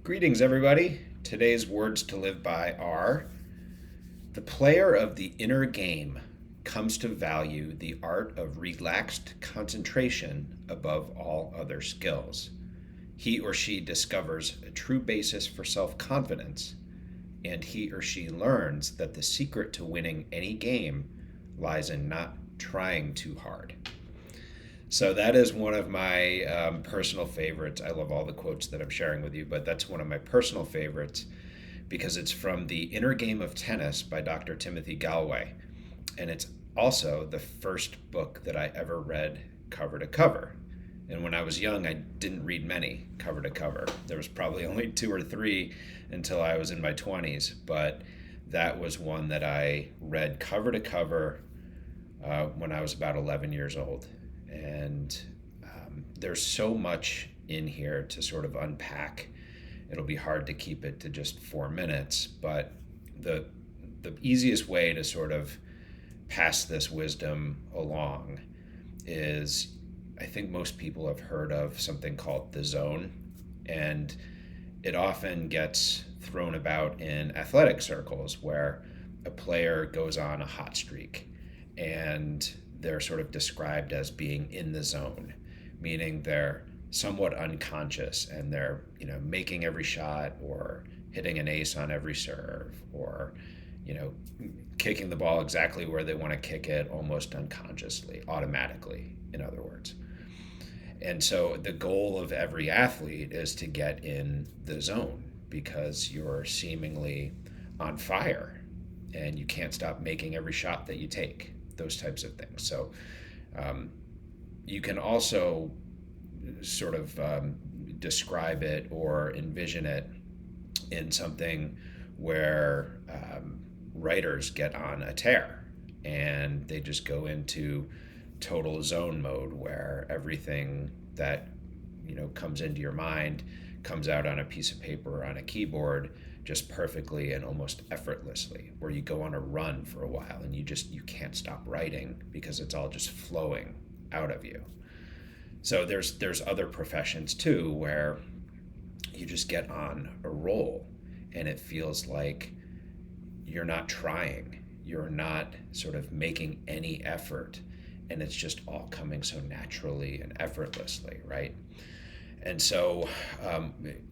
Greetings, everybody. Today's words to live by are: the player of the inner game comes to value the art of relaxed concentration above all other skills. He or she discovers a true basis for self confidence, and he or she learns that the secret to winning any game lies in not trying too hard. So that is one of my personal favorites. I love all the quotes that I'm sharing with you, but that's one of my personal favorites because it's from The Inner Game of Tennis by Dr. Timothy Gallwey. And it's also the first book that I ever read cover to cover. And when I was young, I didn't read many cover to cover. There was probably only two or three until I was in my 20s, but that was one that I read cover to cover when I was about 11 years old. And there's so much in here to sort of unpack. It'll be hard to keep it to just 4 minutes, but the easiest way to sort of pass this wisdom along is, I think most people have heard of something called the zone, and it often gets thrown about in athletic circles where a player goes on a hot streak and they're sort of described as being in the zone, meaning they're somewhat unconscious and they're, making every shot or hitting an ace on every serve or, kicking the ball exactly where they want to kick it almost unconsciously, automatically, in other words. And so the goal of every athlete is to get in the zone because you're seemingly on fire and you can't stop making every shot that you take, those types of things. So you can also sort of describe it or envision it in something where writers get on a tear and they just go into total zone mode where everything that comes into your mind comes out on a piece of paper or on a keyboard just perfectly and almost effortlessly, where you go on a run for a while and you can't stop writing because it's all just flowing out of you. So there's other professions too where you just get on a roll and it feels like you're not trying, you're not sort of making any effort, and it's just all coming so naturally and effortlessly, right? And so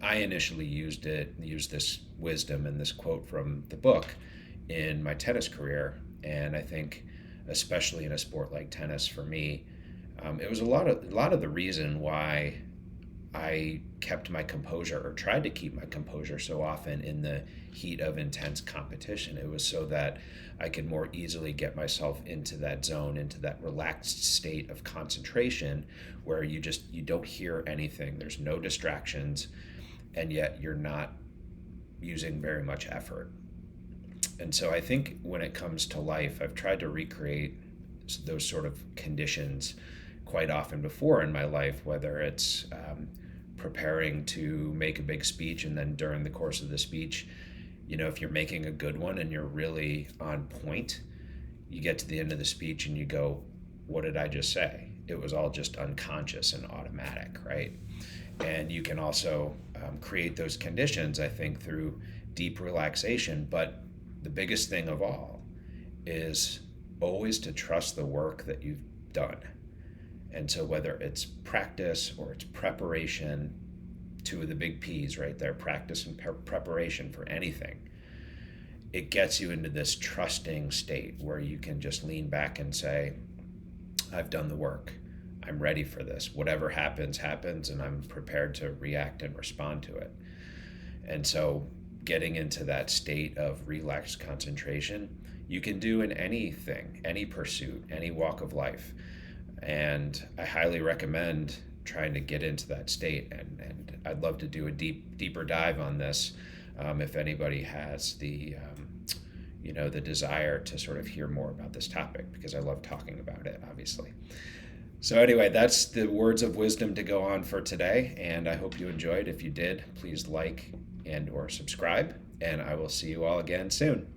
I initially used this wisdom and this quote from the book in my tennis career. And I think, especially in a sport like tennis, for me, it was a lot of the reason why I kept my composure or tried to keep my composure so often in the heat of intense competition. It was so that I could more easily get myself into that zone, into that relaxed state of concentration where you don't hear anything, there's no distractions, and yet you're not using very much effort. And so I think when it comes to life, I've tried to recreate those sort of conditions quite often before in my life, whether it's preparing to make a big speech and then during the course of the speech, if you're making a good one and you're really on point, you get to the end of the speech and you go, what did I just say? It was all just unconscious and automatic, right? And you can also create those conditions, I think, through deep relaxation. But the biggest thing of all is always to trust the work that you've done. And so whether it's practice or it's preparation, two of the big P's right there, practice and preparation for anything, it gets you into this trusting state where you can just lean back and say, I've done the work. I'm ready for this. Whatever happens, happens, and I'm prepared to react and respond to it. And so getting into that state of relaxed concentration, you can do in anything, any pursuit, any walk of life. And I highly recommend trying to get into that state. And I'd love to do a deeper dive on this if anybody has the desire to sort of hear more about this topic, because I love talking about it, obviously. So anyway, that's the words of wisdom to go on for today. And I hope you enjoyed. If you did, please like and or subscribe. And I will see you all again soon.